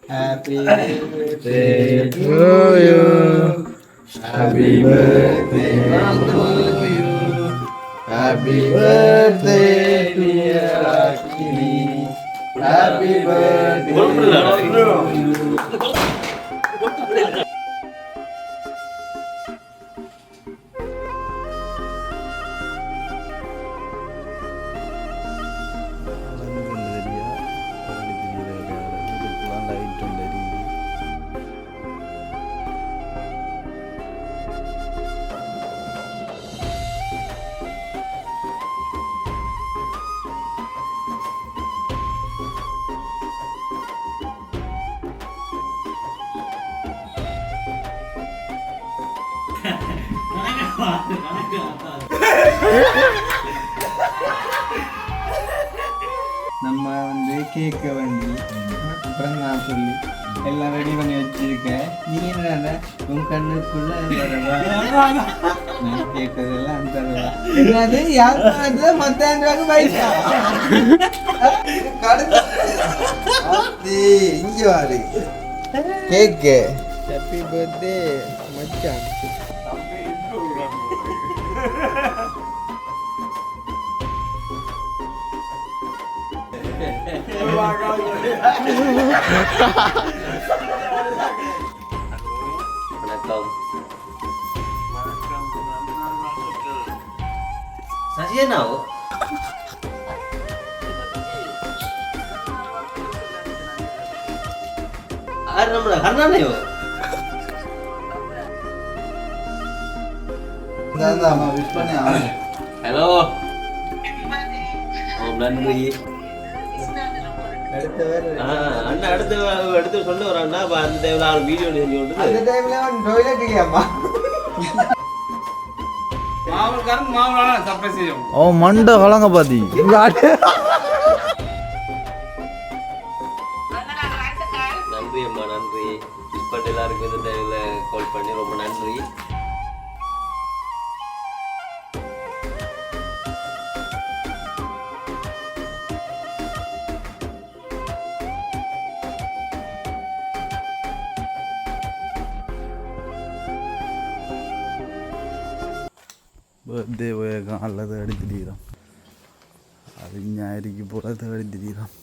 Happy birthday to you. Happy birthday to you. Happy birthday dear Akili. Happy birthday to you. நம்ம வந்து கேட்க வேண்டி அப்புறம் நான் சொல்லி எல்லாம் ரெடி பண்ணி வச்சிருக்கேன். நீ என்ன உன் கண்ணுக்குள்ள நான் கேட்டதெல்லாம் தருவா. என்னது யார் மத்தாங்க பைசா இங்க வாரு கேக்கு. ஹாப்பி பர்த்டே மச்சான். வணக்கம். சசியனாவோ ஆறு நம்மள கர்ணானையோ ஹலோ நன்றி. அண்ணா அடுத்து சொல்ல வரான்னா அந்த டைம்ல ஆள் வீடியோ செஞ்சு கொண்டு அந்த டைம்ல டாய்லெட் கேமா மாவல்காரன் மாவலான சர்ப்ரைஸ் செய்யும். ஓ மண்ட கலங்க பாதி. நன்றி அம்மா நன்றி. இப்பட்டு எல்லாருக்கும் இந்த டைம்ல கால் பண்ணி ரொம்ப நன்றி. பர்த்டே போய் காலைல தேடி திரியிறான். அது ஞாயிறுக்கு போல தேடி திரியிறான்.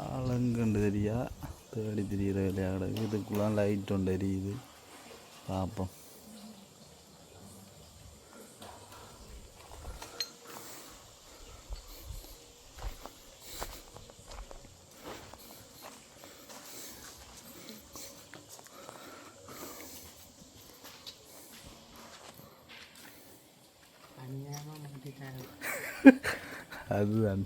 ஆளுங்கண்டு தெரியா தேடி திரியிற விளையாட. இதுக்குலாம் லைட் ஒன்று எரியுது. பார்ப்போம். அதுதான்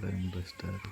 நல்ல இன்ட்ரெஸ்டாக இருக்கு.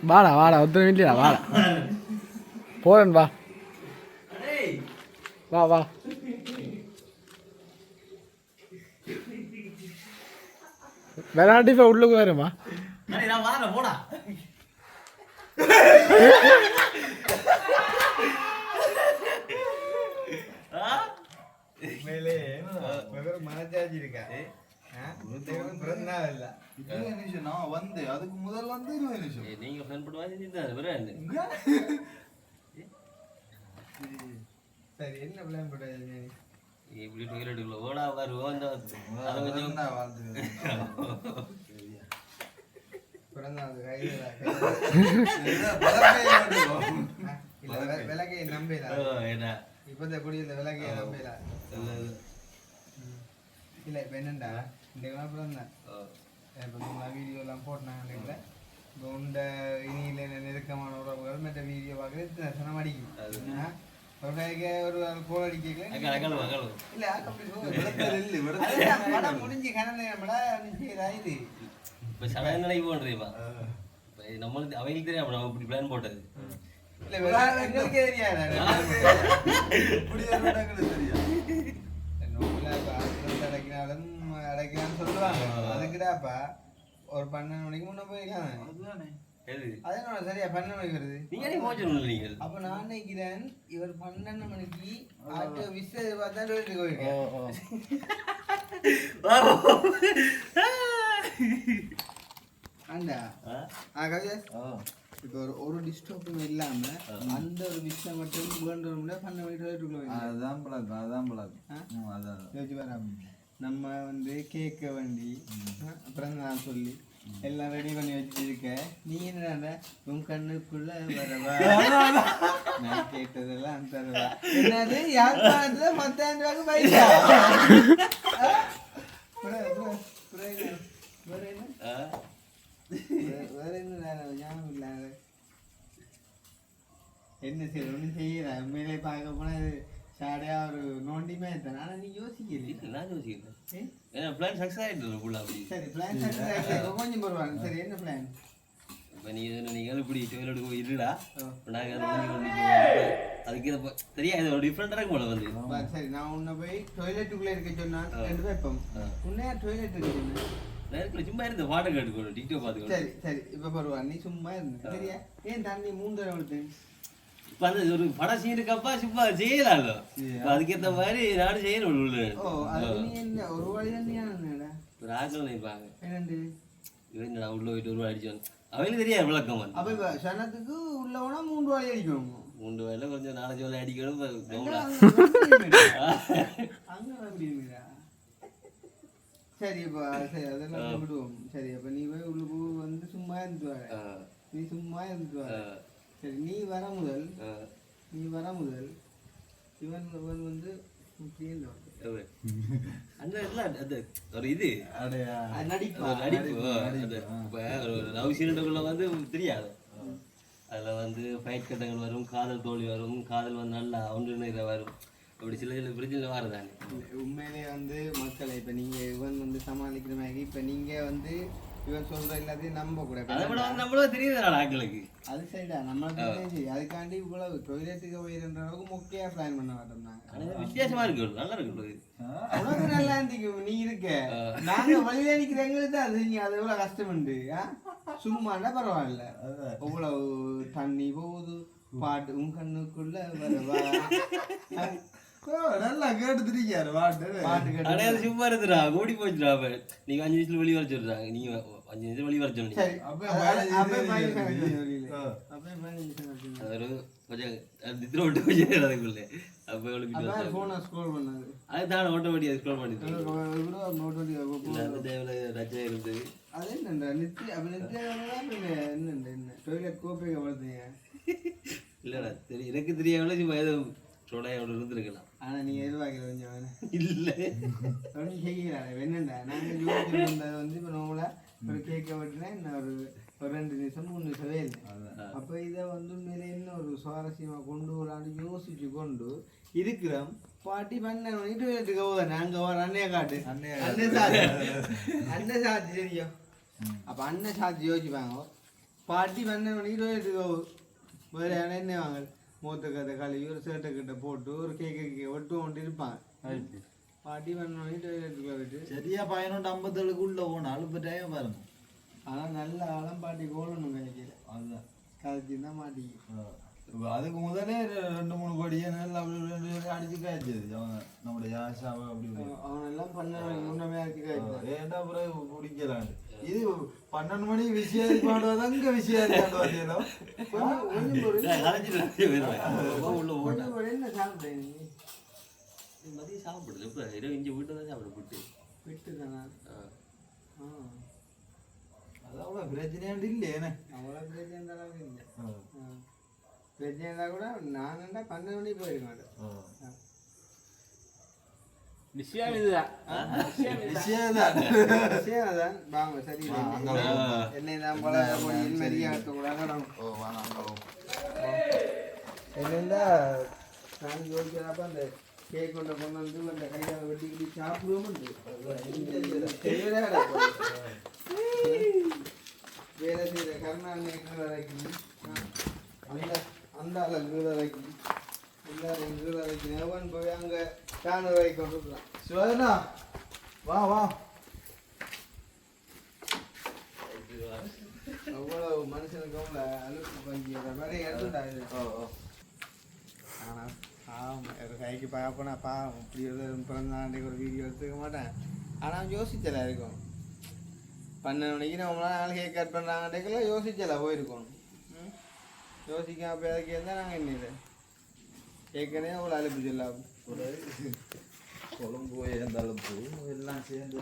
வாடா வாடா ஒருத்தர் இல்லையா வாடா போறேன் வா வா வா விளையாட்டு இப்போ உள்ளுக்கு வருமா போடா மேலே மனச்சாட்சி இருக்கா பிறந்தா இல்ல நான் வந்து அதுக்கு முதல் வந்து 20 நிமிஷம் நீங்க ஃபோன் போட்டு வாங்கிட்டு சரி என்ன பிளான் போட்டாங்க இப்படி டொய்லெட்டுக்குள்ள ஓடா வருவோம் இந்த அது கொஞ்சம் பிறந்தாது விலகையை நம்பல இப்ப இந்த குடி இந்த விலகையை நம்பல இல்ல இப்ப என்னண்டா இந்த பிறந்தேன் இப்ப வீடியோ எல்லாம் போட்டாங்க உண்ட இனியில நெருக்கமான உறவுகள் மற்ற வீடியோ பார்க்கறது சனம் அடிக்கும் ஒரு கோல் அடிக்கல இல்ல முடிஞ்சு கணக்கு இது இப்ப சடங்கு நினைவு போன்றீப்பா நம்மளுக்கு அவங்களுக்கு தெரியாம நம்ம இப்படி பிளான் போட்டது இல்ல எங்களுக்கே தெரியாது அடைக்கினாலும் அடைக்கலாம்னு சொல்லுவாங்க அதுக்குதாப்பா ஒரு 12 மணிக்கு முன்ன போயிருக்காங்க அதனால சரியா 12 மணிக்கு வருது நீங்க அப்ப நான் நினைக்கிறேன் இவர் 12 மணிக்கு ஆட்டோ விச பார்த்தா வீட்டுக்கு போயிருக்கேன் ஆண்டா கவிதா இப்போ ஒரு டிஸ்டர்பும் இல்லாம அந்த ஒரு விஷயம் மட்டும் வேண்டோம்னா 12 மணிக்கு வீட்டுக்குள்ள அதுதான் பழக்கம் அதான் நம்ம வந்து கேட்க வேண்டி அப்புறம் நான் சொல்லி எல்லாம் ரெடி பண்ணி வச்சிருக்க நீ என்ன உன் கண்ணுக்குள்ள வரவா நான் கேட்டதெல்லாம் தருவா என்னது யாழ்ப்பாணத்துல 10,000 ரூபாய்க்கு பைசா வேற என்ன ஞாபகம் இல்ல என்ன சரி ஒன்றும் செய்யற உண்மையிலே பார்க்க போனா சாடையா ஒரு நோண்டியுமே இருந்தேன் ஆனா நீ யோசிக்கல நான் யோசிக்கிறேன் ஏன்னா பிளான் சக்ஸஸ் ஆயிட்டு ஃபுல்லா அப்படி சரி பிளான் சக்ஸஸ் ஆயிட்டு கொஞ்சம் போடுவாங்க சரி என்ன பிளான் இப்போ நீங்கள் இப்படி டொய்லெட் போய் இருடா நாங்கள் அதுக்கு இதை தெரியாது ஒரு டிஃப்ரெண்டாக இருக்கும் போல வந்து சரி நான் உன்னை போய் டொய்லெட்டுக்குள்ளே இருக்க சொன்னான் 2 வைப்போம் உன்னையா டொய்லெட் இருக்கு சொன்னேன் நேரத்தில் சும்மா இருந்த பாட்டை கேட்டுக்கணும் டிக்டோ பார்த்துக்கணும் சரி சரி இப்போ பரவாயில்ல நீ சும்மா இருந்த சரியா ஏன் தண்ணி 3 தடவை எடுத்து இப்போ அந்த ஒரு படம் சீன் இருக்கப்பா சும்மா செய்யலாம்ல அதுக்கேற்ற மாதிரி நானும் செய்யணும் உள்ள ஓ அது நீ என்ன ஒரு வழி என்னடா ஒரு ஆக்கள் நினைப்பாங்க என்னண்டு இவன் நான் உள்ள போயிட்டு ஒரு அடிச்சோம் அவங்களுக்கு தெரியாது விளக்கம் வந்து அப்போ இப்போ சனத்துக்கு உள்ள போனா 3 வழி அடிக்கணும் 3 வயலில் கொஞ்சம் 4 வயலில் அடிக்கணும் அங்கே அப்படிங்களா சரி இப்போ சரி அதெல்லாம் விடுவோம் சரி அப்போ நீ போய் உள்ளுக்கு வந்து சும்மா இருந்துட்டு வர நீ சும்மா இருந்துட்டு வர சரி நீ வர முதல் இவன் வந்து அந்த ஒரு இது நடிப்பு ஒரு லவ் சீனுக்குள்ள வந்து தெரியாது அதில் வந்து ஃபைட் கட்டங்கள் வரும் காதல் தோல்வி வரும் காதல் வந்து நல்லா ஒன்று வரும் அப்படி சில பிரச்சனை வரதானே உண்மையிலே வந்து மக்களை இப்போ நீங்கள் இவன் வந்து சமாளிக்கிற மாதிரி இப்போ நீங்கள் வந்து இவன் சொல்ற எல்லாத்தையும் நம்ப கூட நம்மளும் தெரியுது ஆட்களுக்கு அது சரிடா நம்மளுக்கு தெரிஞ்சு அதுக்காண்டி இவ்வளவு டொய்லெட்டுக்கு போயிருந்த அளவுக்கு முக்கிய பிளான் பண்ண மாட்டோம் நாங்க வித்தியாசமா இருக்கு நல்லா இருக்கு உனக்கு நல்லா இருந்துக்கு நீ இருக்க நாங்க வழியில நிக்கிற எங்களுக்கு தான் அது அது எவ்வளவு கஷ்டம் உண்டு சும்மாண்டா பரவாயில்ல இவ்வளவு தண்ணி போகுது பாட்டு உன் கண்ணுக்குள்ள வரவா நல்லா கேட்டுருக்காரு பாட்டு அடையாள சும்மா இருந்துடா ஓடி போச்சுடா நீங்க 5 நிமிஷத்துல வெளியே வர சொல்றாங்க நீங்க 5 நிமிஷம் வெளியே வர சொன்னீங்க கொஞ்சம் நித்திர விட்டு கொஞ்சம் அதுக்குள்ள அப்போ அதுதான் ஆட்டோமேட்டிக் ஸ்க்ரோல் பண்ணிட்டு அந்த டைம்ல ரஜா இருந்தது அது என்ன நித்திய அப்ப என்ன டொய்லெட் கோப்பை வளர்த்தீங்க இல்லடா தெரியும் எனக்கு தெரியாமல சும்மா ஏதோ சோடையோட இருந்திருக்கலாம் ஆனா நீ எதிர்பார்க்கல கொஞ்சம் இல்லை செய்யலாம் என்னண்டா நாங்கள் வந்து இப்போ நோவில் ஒரு கேட்க விட்டுனா இன்னும் ஒரு ஒரு 2 நிமிஷம் 3 நிமிஷம் வேலை. அப்போ இதை வந்து உண்மையிலே என்ன ஒரு சுவாரஸ்யமாக கொண்டு வரான்னு யோசிச்சு கொண்டு இருக்கிறோம். பாட்டி பண்ண வீட்டுக்கு போவேன் அங்கே வர அண்ணைய காட்டு அண்ணன் சாட்சி தெரியும். அப்போ அண்ணன் சாட்சி யோசிப்பாங்க. பாட்டி பண்ண வீட்டுக்கு வேறு என்ன வாங்க மூத்த கதை கழுவி ஒரு சேட்டை கிட்ட போட்டு ஒரு கேக்கு ஒட்டு கொண்டு இருப்பாங்க. பாட்டி பண்ண வீட்டுக்கு போயிட்டு சரியா 11:57க்குள்ள போகணும். அழுப்பு டைம் பாருங்க. ஆனால் நல்ல ஆழம் பாட்டி கோலணும் கிடைக்கல. அதுதான் கதைச்சி தான் மாட்டிக்கு. அதுக்கு முதலே 2-3 கோடியே நல்லா அடிச்சு காய்ச்சது நம்முடைய ஆஷாவை அப்படி அவனெல்லாம் 12 முன்னமே அடிச்சு காய்ச்சி ஏன்டா பிறகு பிடிக்கலான்னு. இது 12 மணி விஷயம் பாடுவதான் இங்கே விஷயம் என்ன சாப்பிட்டேன் மதியம் சாப்பிடுது இப்போ இரவு இஞ்சி வீட்டு தான் சாப்பிட விட்டு விட்டு தானா? அது அவ்வளோ பிரச்சனையாண்டு இல்லையேண்ணே. அவ்வளோ பிரச்சனை இருந்தாலும் இல்லை. பிரச்சனை இருந்தால் கூட நானண்டா 12 மணிக்கு போயிருக்க மாட்டேன். விஷயம் இதுதான் விஷயம் தான் வாங்க சரி. என்னை தான் போல மெரியா எடுத்துக்கூடாது என்னென்னா நான் யோசிக்கிறப்ப அந்த கேக் கொண்டு வந்து அந்த கையால் வெட்டிக்கிட்டு சாப்பிடுவோம். வேலை செய்கிற கருணாநிதி வரைக்கும் அந்த அளவுக்கு வரைக்கும் எல்லாரும் வரைக்கும் எவன் போய் அங்கே காண வரைக்கும் கொண்டுக்கலாம். சிவனா வா வா. அவ்வளவு மனுஷனுக்கு அவ்வளோ அழுப்பு பங்கிற மாதிரி எடுத்துட்டாங்க. ஆனால் பாவம் ஒரு கைக்கு பார்ப்போனா பாவம் இப்படி ஒரு பிறந்தாண்டைக்கு ஒரு வீடியோ எடுத்துக்க மாட்டேன். ஆனால் யோசிச்சல இருக்கும் 12 மணிக்கு நம்மளால நாலு கேக் கட் பண்ணுறாங்கன்றதுக்குள்ள யோசிச்சல போயிருக்கணும். யோசிக்காம அப்போ அதுக்கு இருந்தால் நாங்கள் என்ன ஏற்கனவே அவ்வளோ அழுப்பு சொல்லாம குழம்பு எந்த அழுப்பு எல்லாம் சேர்ந்து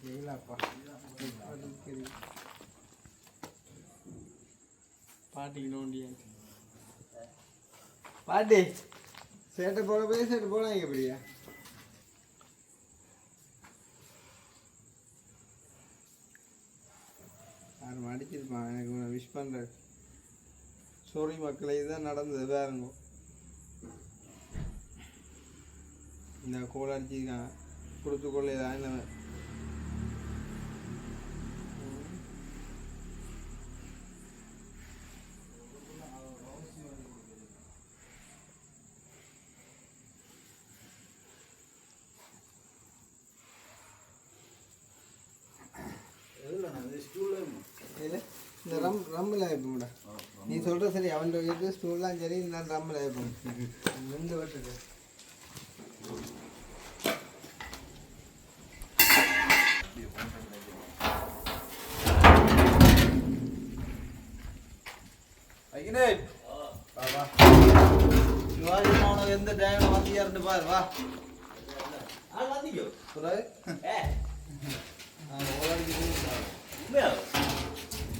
ஜெயிலாப்பா பாட்டிக்கு நோண்டியா பாட்டி சேட்டை போட போய் சேட்டை போட எப்படியா யாரும் அடிச்சிருப்பான். எனக்கு விஷ் பண்ணுறேன். சோரி மக்களை இதுதான் நடந்தது வேறுங்க. இந்த கோல் அடிச்சிருக்காங்க கொடுத்து கொள்ளையதான் இல்லை. இந்த ரம்மில் ஆயிப்போம்டா. நீ சொல்கிற சரி அவன் இது ஸ்டூல்லாம் சரி இந்த ரம்மில் ஆயிப்போம். ரெண்டு வட்டுது எந்த டைம்ல வந்தியாருன்னு பாரு வா.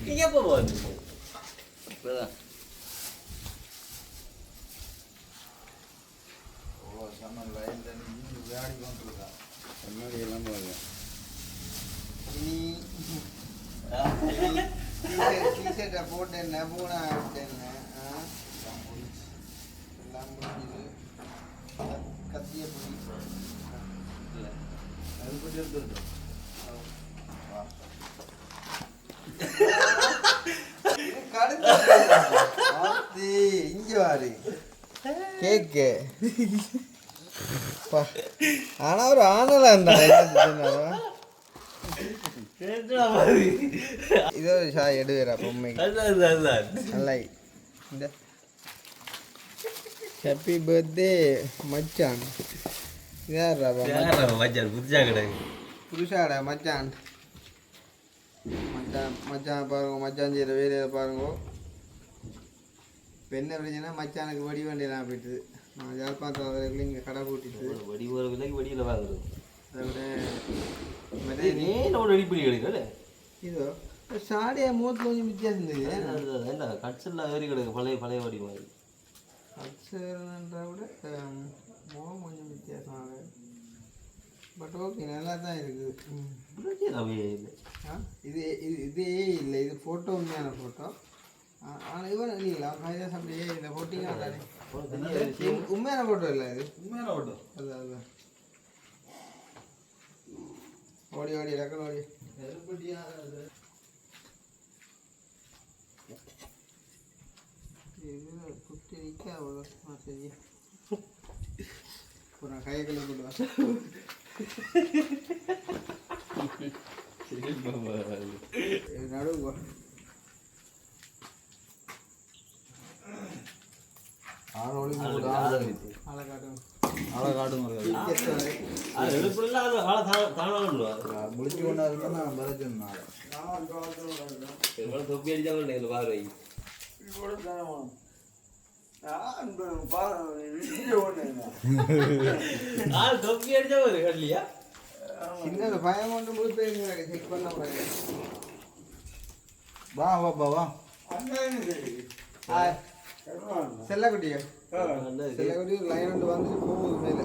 நீங்க எப்போ போகுது இப்போதான் விளையாடி கொண்டிருக்கான். முன்னாடி எல்லாம் பாருங்க. டிஷர்ட்டை போட்டு என்ன பூனா என்ன எல்லாம் முடிஞ்சது. கத்திய பிடி இல்லை அது பற்றி எடுத்துருக்கோம். இங்க வாரு கேக்கு. ஆனா ஒரு ஆனலா இருந்தா இது ஒரு சாய் எடுவேரா பொம்மைக்கு நல்லா. இந்த ஹாப்பி பர்த்டே மச்சான். இதாரா மச்சான் புதுசா கிடையாது புதுசாடா மச்சான். மச்சான் மச்சான் பாருங்க. மச்சான் செய்கிற வேலையை பாருங்க. இப்போ என்ன பிரச்சனை மச்சானுக்கு வடி வண்டியெல்லாம் போயிட்டு நான் யாழ்ப்பாணத்தில் இங்கே கடை போட்டிட்டு வடி ஒரு விலைக்கு வடியில் வாங்குறது. அதோட ரெடி பண்ணி கிடைக்கல. இதோ சாடியா மூத்தில் கொஞ்சம் வித்தியாசம் இருந்தது. என்ன கட்ஸெல்லாம் ஏறி கிடக்கு பழைய வடி மாதிரி. கட்ஸுன்றா விட முகம் கொஞ்சம் வித்தியாசமாக பட் ஓகே நல்லா தான் இருக்குது. இது இதே இல்லை, இது ஃபோட்டோ உண்மையான ஃபோட்டோ. ஆனால் இவன் இல்லைங்களா கைதாஸ் அப்படியே இந்த ஃபோட்டிங்க உண்மையான ஃபோட்டோ இல்லை, இது உண்மையான ஓட்டு அதுதான் அதுதான். ஓடி ஓடி டக்குனு ஓடி இது குட்டி நிற்க அவ்வளோ சரி. இப்போ நான் கையை கழுவி போடுவேன். நடுவு ஆளை காட்டும் முடிச்சு கொண்டா இருந்தா நான் பரச்சேன் தொப்பி அடிச்சாங்க பாரு தொப்பி அடிச்சா ஒரு கட்லியா சின்ன பயம் கொண்டு முழு பேர் செக் பண்ண போறேன். வா வா செல்லக்குட்டியா செல்லக்குட்டி லைன் ஒன்று வந்து போகுது மேலே.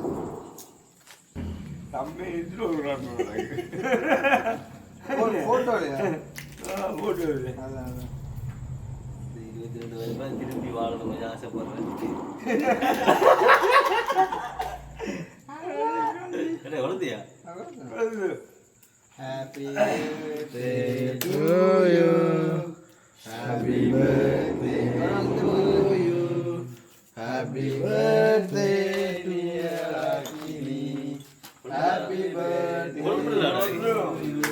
ஃபோட்டோலையா? அதான் அதான் 22 வயசு திரும்பி வாழணும் கொஞ்சம் ஆசைப்படுறேன். குழந்தையா Happy birthday to you. Happy birthday to you. Happy birthday dear Akili. Happy birthday to you.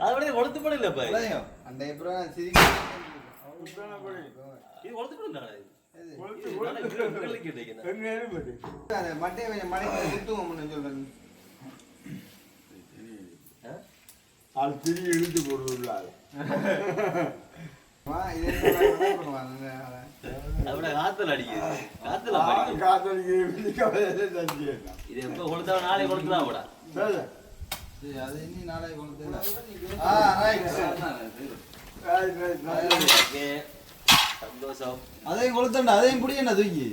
அது கொளுத்து படம் இல்லப்பா அந்த அப்புறம் சரி இது கொளுத்து படம் தானே மட்டை கொஞ்சம் மடைக்கு சுத்துவோம்னு சொல்றேன். அது திரி இழுத்து போடுவா காத்துல அடிக்குது இது எப்ப கொளுத்தா நாளை கொளுத்துதான் போடா அது இனி நாளை கொண்டு சந்தோஷம் அதையும் கொளுத்தண்டா அதையும் புடியண்டா தூக்கி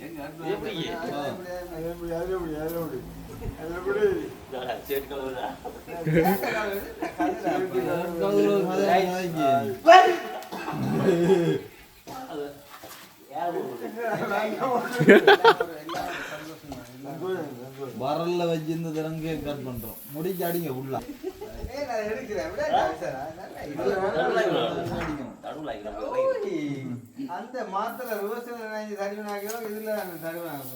வரல வச்சிருந்து திறங்க கட் பண்றோம் முடிச்சு அடிங்க உள்ள அந்த மாத்திர விவசாயம் தருவினாக்கோ இதுல தருவினாங்க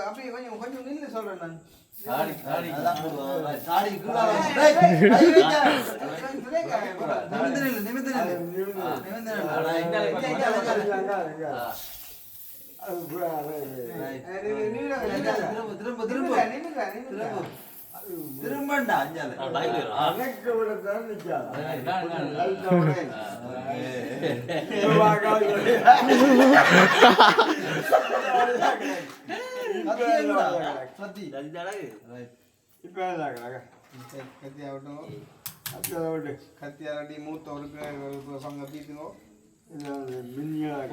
அப்படி கொஞ்சம் கொஞ்சம் நின்று சொல்றேன் நான். திரும்பண்டா அஞ்சால கத்தியாவட்டி மூத்த ஒரு பங்க பீத்துங்கோ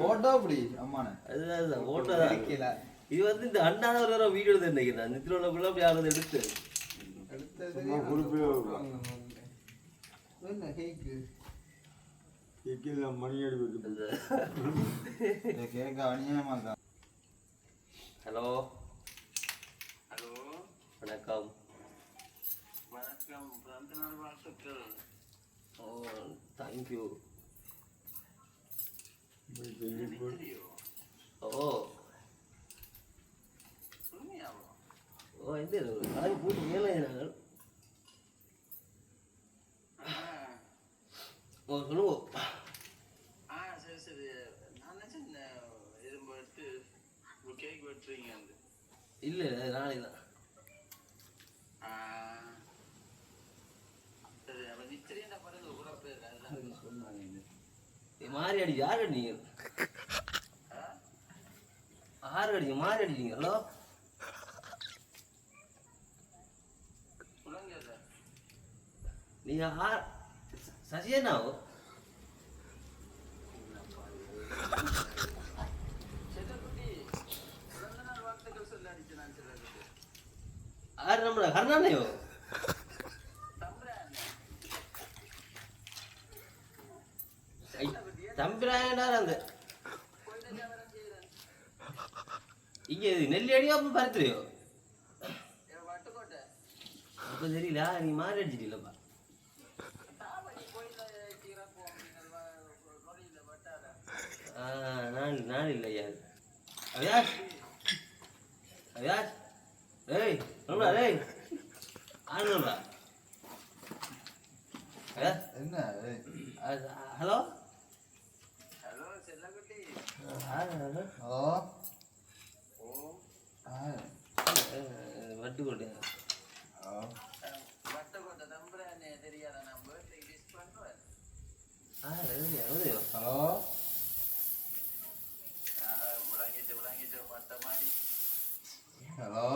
போட்டோ அப்படி அம்மான இது வந்து இந்த அண்ணாத ஒரு வீடியோ தான் நினைக்கிறேன் நித்திரோட பிள்ளை அப்படி யாரும் எடுத்து ஹலோ ஹலோ வணக்கம் வணக்கம் பிறந்த நாள் வாழ்த்துக்கள். ஓ தேங்க்யூ. ஓ ஓ இந்த கலவி போட்டு மேலே நாங்கள் ஓ சொல்லுவோம். சரி சரி நான் நினச்சேன் எறும்பு எடுத்து கேக் வெட்டுறீங்க வந்து இல்லை நாளைக்கு தான். சரி அப்போ நிச்சயம் நான் படகு கூட போயிருக்கேன் சொன்னாங்க மாறி அடி யார் அடிங்க ஆறு அடிங்க மாறி அடிங்க. ஹலோ நீங்க சசியனாவோ ஆறு நம்மள கர்ணானையோ தம்பிராயனார் அந்த இங்க நெல்லி அடியோ அப்ப பருத்துறியோ அப்ப தெரியல நீ மாறி அடிச்சிட்டீங்களப்பா நான் இல்லையா அவியாஸ் அவியாஸ் ஏய் சொல்லுடா டேய் ஆனுடா அவியாஸ் என்ன hello hello Vaddukoddai hello hello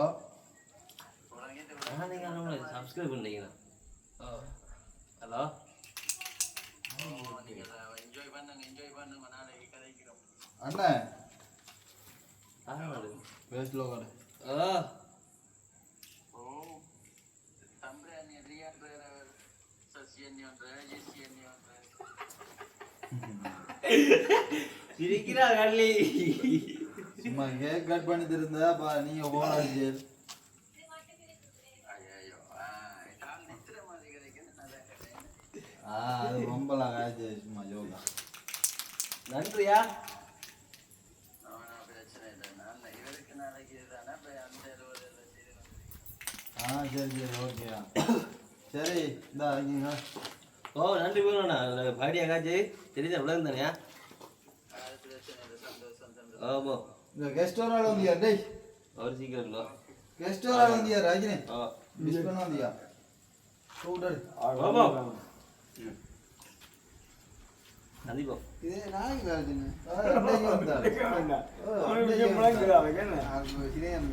நீங்கள் சப்ஸ்கிரைப் பண்ணீங்களா ஹலோ அண்ணே பேசல கடை சிரிக்கிறா கள்ளி சும்மா கேக் கட் பண்ணி தருந்தா நீங்க போராடிச்சு அது ரொம்பலாம் காய்ச்சி சும்மா ஜோகா நன்றியா சரி சரி ஓகேயா சரி இந்தா இருக்கீங்க ஓ நன்றி போகணும்ண்ணா பாடியா காய்ச்சி தெரியுதா விளங்கு தானேயா ஆமா இந்த கெஸ்ட் ஒரு ஆள் வந்தியா டேய் அவர் சீக்கிரம் இல்லை கெஸ்ட் ஒரு ஆள் வந்தியா ராஜினே ஆ மிஸ் பண்ண வந்தியா கூடல் ஆமா கண்டிப்பா இது நாளைக்கு ராஜினே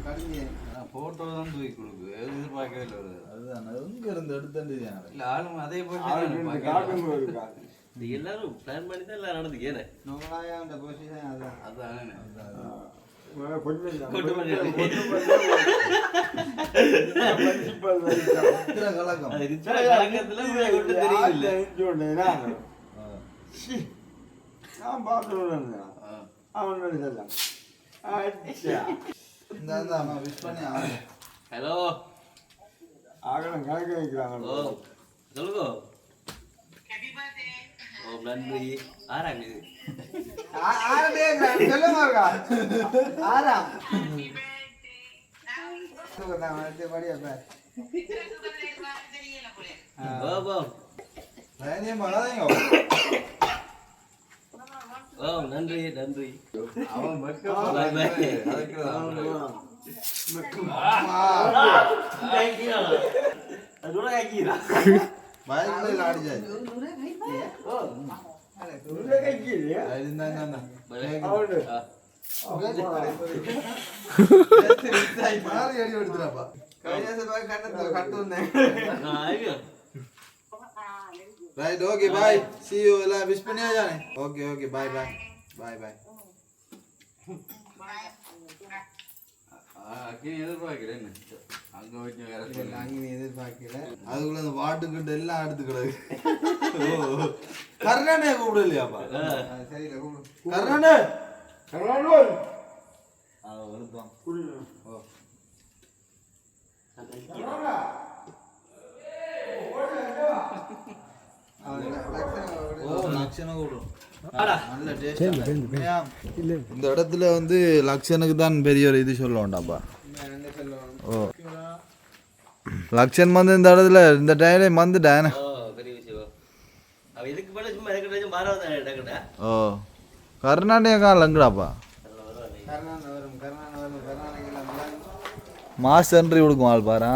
கடுமையே போட்டோ தான் தூக்கி கொடுக்கு எதிர்பார்க்கவே இல்லை வருது அதுதான் எங்க இருந்து எடுத்தேன் இல்லை ஆளும் அதே போய் எல்லாரும் பிளான் பண்ணி தான் எல்லாம் நடந்துக்கு ஏன்னு நோங்களாயா அந்த பொசிஷன் அதான் அதானே கொண்டு பண்ணி கலக்கம் அது ரிச்சா கலக்கத்துல கொண்டு தெரியல நான் பார்த்துருவேன் அவன் இந்த விஷ் பண்ணி ஹலோ ஆகணும் கணக்கு வைக்கிறாங்க ஓ சொல்லுங்க ஓ நன்றி ஆறாங்க இது சொல்லுங்க ஆறாம் ஓ மழை ஓ நன்றி நன்றி அவன் பயங்கர ஆடிச்சாச்சு மாறி அடி எடுத்துறாப்பா right okay bye see you எல்லாம் விஷ் பண்ணியா ஜானே okay okay bye bye bye bye எதிர்பார்க்கல என்ன அங்க வச்சு வேற அங்கே எதிர்பார்க்கல அதுக்குள்ள அந்த வாட்டுக்கிட்ட எல்லாம் எடுத்து கிடக்கு கர்ணனே கூப்பிடலையாப்பா சரியில்லை கூப்பிடு கர்ணனே வெளுப்பான் ஓ லட்சணம் கூப்பிடும் நல்ல டேஸ்ட் இந்த இடத்துல வந்து லக்ஷனுக்கு தான் பெரிய ஒரு இது சொல்ல வேண்டாம்ப்பா ஓ லக்ஷன் வந்து இந்த இடத்துல இந்த டைலே வந்துட்டேன் ஓ பெரிய விஷயம் அவ இதுக்கு மேல சும்மா எனக்கு மாறாத இடக்கடா ஓ கர்நாடகா லங்குடாப்பா மாஸ் என்ட்ரி கொடுக்கும் ஆள் பாரு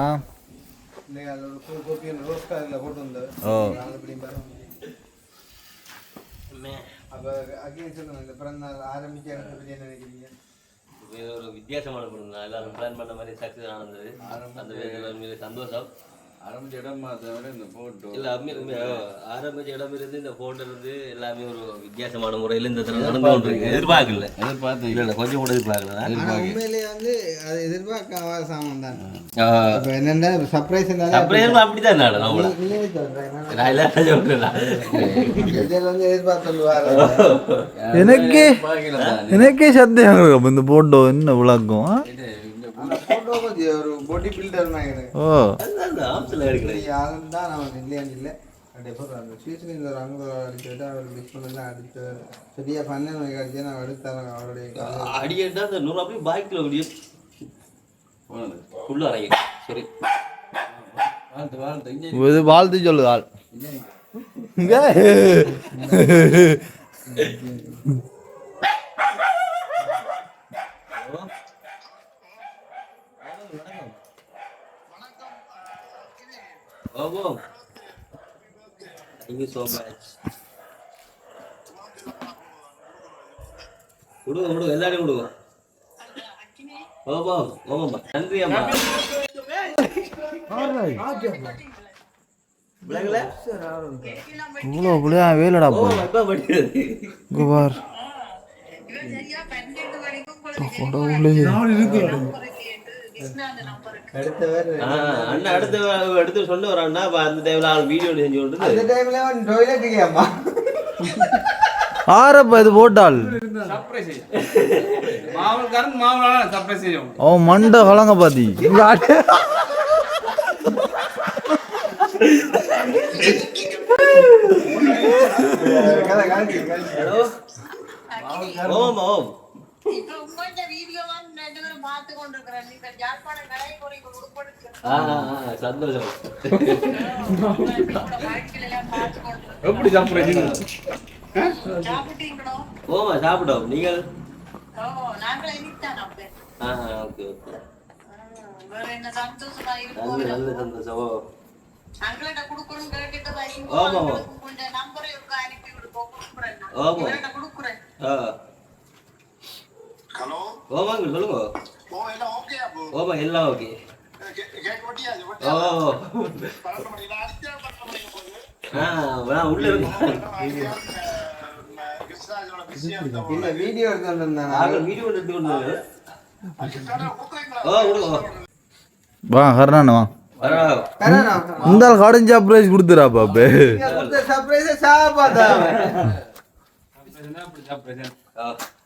ஓ ஒரு வித்தியாசமான படம் தான் எல்லாரும் பிளான் பண்ண மாதிரி சக்ஸஸ் ஆனது அந்த வேலையில் சந்தோஷம் ஆரம்பிச்ச இடமா தவிர இந்த போட்டோ எல்லாமே ஆரம்பிச்ச இடம் இருந்து இந்த போட்டோ இருந்து எல்லாமே ஒரு வித்தியாசமான முறையில் இந்த தடவை நடந்து கொண்டிருக்கு. எதிர்பார்க்கல இல்லை கொஞ்சம் கூட எதிர்பார்க்கல. ஆனா உண்மையிலேயே வந்து அது எதிர்பார்க்காத சாமான் தான். இப்ப என்னன்னா சர்ப்ரைஸ் அப்படிதான் நான் இதில் வந்து எதிர்பார்த்து எனக்கே சந்தேகம் இருக்கும் இந்த போட்டோ என்ன விளக்கம். ஒரு பாடி பில்டர் மாதிரி தான் நமக்கு இல்லையாண்டு இல்லை. அந்த சீசனில் ஒரு அங்கே அடிச்சுட்டு அவர் மிஸ் பண்ணலாம் அடிச்சு சரியா 12 மணிக்கு அடிச்சு நான் எடுத்தாங்க அவருடைய அடிக்கா அந்த 100 அப்படியே பாய்க்கில் அப்படியே ஃபுல்லாக அறையும். சரி இது வாழ்த்து சொல்லுது ஆள். Oh, thank you so much. கொடுங்க எல்லாரும் கொடுங்க. ஓமா நன்றி அம்மா. இவ்வளோ புள்ளையா வேலடா போ இங்கே பார் அண்ணா அடுத்து சொல்ல வரான்னா அந்த டைம்ல ஆள் வீடியோ செஞ்சு கொண்டு அந்த டைம்ல டாய்லெட்டுக்கு அம்மா ஆரப்ப இது போட்டால் அவன் மண்டை கலங்க பாத்தி ஓம் சந்தோஷம். எப்படி சாப்பிடுறீங்க? ஓமா சாப்பிட்டோம். நீங்கள் நல்ல சந்தோஷம். ஓமாங்க சொல்லுங்க. ஓமா எல்லாம் ஓகே. உள்ள இல்ல வீடியோ எடுத்து வா ஹர்னான் வா இந்த கடன் சர்ப்ரைஸ் கொடுத்துறா பாப்பே. சர்ப்ரைஸ் சாப்பாதா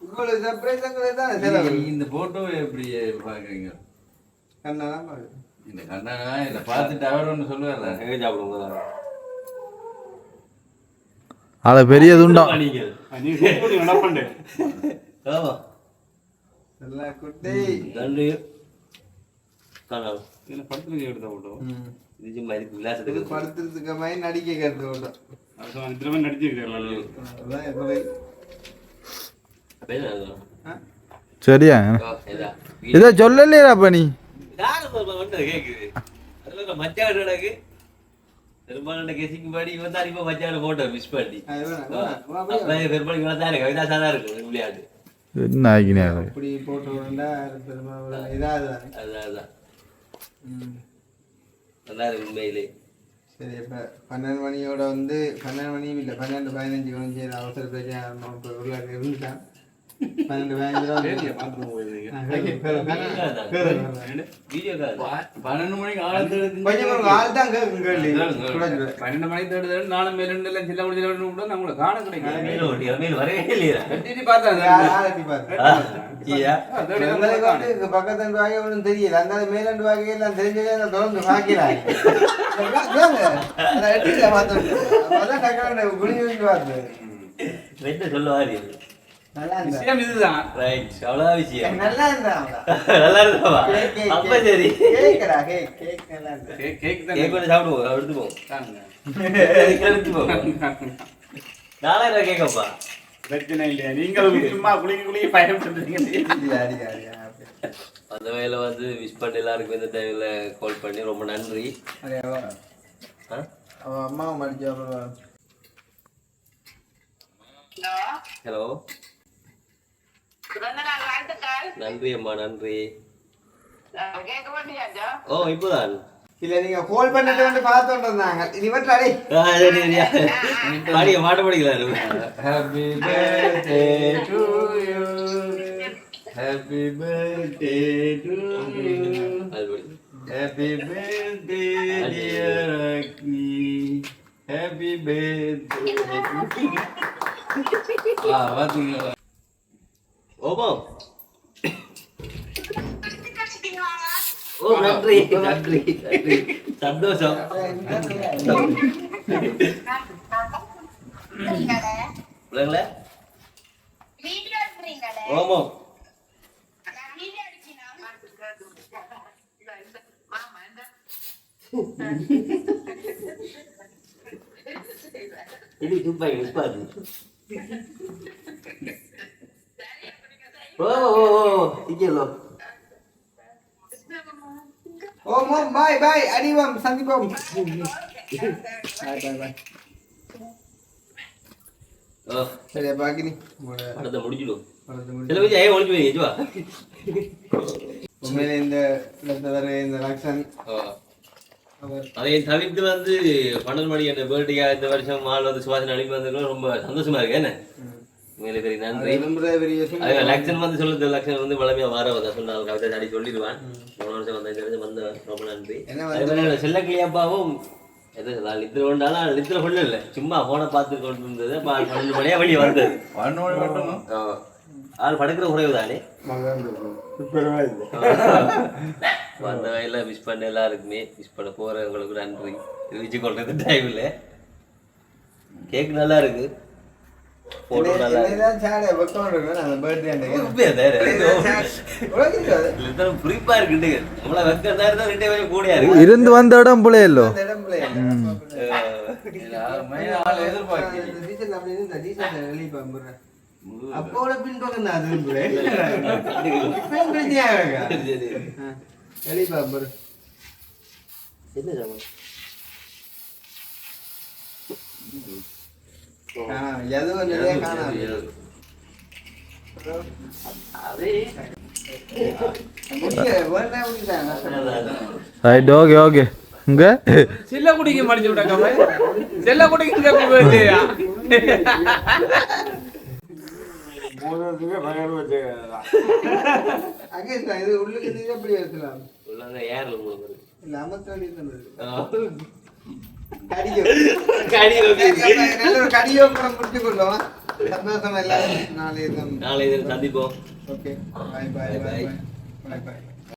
உங்களுக்கு சர்ப்ரைஸ் இந்த போட்டோ எப்படி பாக்குறீங்க? கண்ணாதான் பாக்குறேன். இந்த கண்ணனா இதை பார்த்துட்டு அவர் ஒன்று சொல்லுவார்ல, எங்க சாப்பிடுங்க அத பெரிய துண்டா குட்டி நன்றி. படுத்துறதுக்கு மாதிரி நடிக்க கருத்து சரியா இத சொல்லலையா பண்ணி பெரும்பாலான கேசிக்கு படி இவன் தான் இப்போ மச்சான போட்டோ மிஸ் பண்ணி பெரும்பாலும் இவன் தான் கவிதா சாதா இருக்கு விளையாட்டு என்ன ஆகினே அப்படி போட்டோ இதாவது அதான் நல்லா இருக்கு உண்மையிலே. சரி இப்போ 12 மணியோட வந்து 12 மணியும் இல்லை 12-15 கொஞ்சம் அவசர பிரச்சனை இருந்துட்டான். 12-15 மணிக்கு ஆள் தான் கேள்வி 12 மணிக்கு தேடுதல் நானும் மேலும் எல்லாம் சில்ல முடிஞ்ச நம்மளை காண கிடைக்கும். வரவே இல்லையா பக்கத்து வாங்க ஒன்றும் தெரியல. அந்த மேலண்டு வாங்க எல்லாம் தெரிஞ்சதே தொடர்ந்து பார்க்கிறாங்க. பார்த்தேன் குளிஞ்சு பார்த்தேன். சொல்லுவாரு விஷயம் இதுதான். ரைட் அவ்வளவுதான் விஷயம். நல்லா இருந்தா நல்லா இருந்தாவா? அப்ப சரி கேக்குடா கேக் நல்லா இருந்தா கேக் தான் கேக் வந்து சாப்பிடுவோம் எடுத்துப்போம் தாங்க. நாளா கேக்கப்பா பிரச்சனை இல்லையா? நீங்களும் சும்மா குளிக்க பயன்படுத்துறீங்க. அந்த வகையில் வந்து விஷ் பண்ண எல்லாருக்கும் இந்த டைமில் கால் பண்ணி ரொம்ப நன்றி. அவன் அம்மாவை மடிச்சா ஹலோ நன்றி அம்மா நன்றி. ஓ இப்போதான் இல்ல நீங்க கோல் பண்ணிட்டு வந்து பார்த்துட்டு இருந்தாங்க இனி மட்டும் அடே பாடிய பாட்டு படிக்கிறாரு. Happy birthday to you. Happy birthday to you. அது படி. Happy birthday dear Agni. Happy birthday. பாத்தீங்களா ஓபோ. ஓ நன்றி நன்றி நன்றி சந்தோஷம். பிள்ளைங்களே ஓமோ இது துப்பாக்கி நிற்பாது. ஓ ஓ ஓ இங்கேலோ ஓம் பாய் பாய் அடிவோம் சந்திப்போம். பாய் பாய் பாய். ஓ சரியா பாக்கினி படத்தை முடிச்சிடும். சில பேர் ஏன் ஒழிச்சு வைங்க வா. உண்மையிலே இந்த இந்த லக்ஷன் அதை தவிர்த்து வந்து 12 மணி அந்த பர்த்டேக்காக இந்த வருஷம் மால் வந்து சுவாசனை அனுப்பி வந்ததுல ரொம்ப சந்தோஷமா இருக்கு. என்ன உண்மையிலே பெரிய நன்றி. லக்ஷன் வந்து சொல்லுது, லக்ஷன் வந்து வளமையா வார வந்த சொன்ன கவிதை அடி சொல்லிடுவான். போன வருஷம் வந்த ரொம்ப நன்றி. செல்லக்கிளியாப்பாவும் எது லித்திர கொண்டாலும் லித்திர கொள்ள இல்லை, சும்மா போனை பார்த்து கொண்டு இருந்தது. 12 மணியா வெளியே வந்தது. 12 மணி மட்டும் ஆள் படுக்கிற குறைவு தானே. பரவாயில்லை. அந்த வகையில் மிஸ் பண்ண எல்லாருக்குமே மிஸ் பண்ண போகிறவங்களுக்கு நன்றி தெரிவிச்சு கொள்றது. டைமில் கேக் நல்லா இருக்கு, போட்டோ நல்லா குறிப்பா இருக்கு. நம்மள வைக்கிறதா இருந்தா 2 பேரும் கூடியா இருக்கு. இருந்து வந்த இடம் புள்ளையல்லோ. அப்போட பின்பக்கம் தான் அது வெளிப்பாம்பு என்ன சாமான் எதுவும் நிறைய காணாது. Right okay okay. இங்க செல்ல குடிக்க மடிச்சு விட்டாங்க. செல்ல குடிக்க போயிட்டியா? இது உள்ளுக்கு எப்படி எடுக்கலாம்? ஏர்ல மூணு இல்ல அமர்த்தடி கடியோ படம் முடிச்சு கொள்ளுவோம். சந்தோஷம் எல்லாரும் நாளை நாளை சந்திப்போம். ஓகே பாய் பாய் பாய் பாய் பாய்.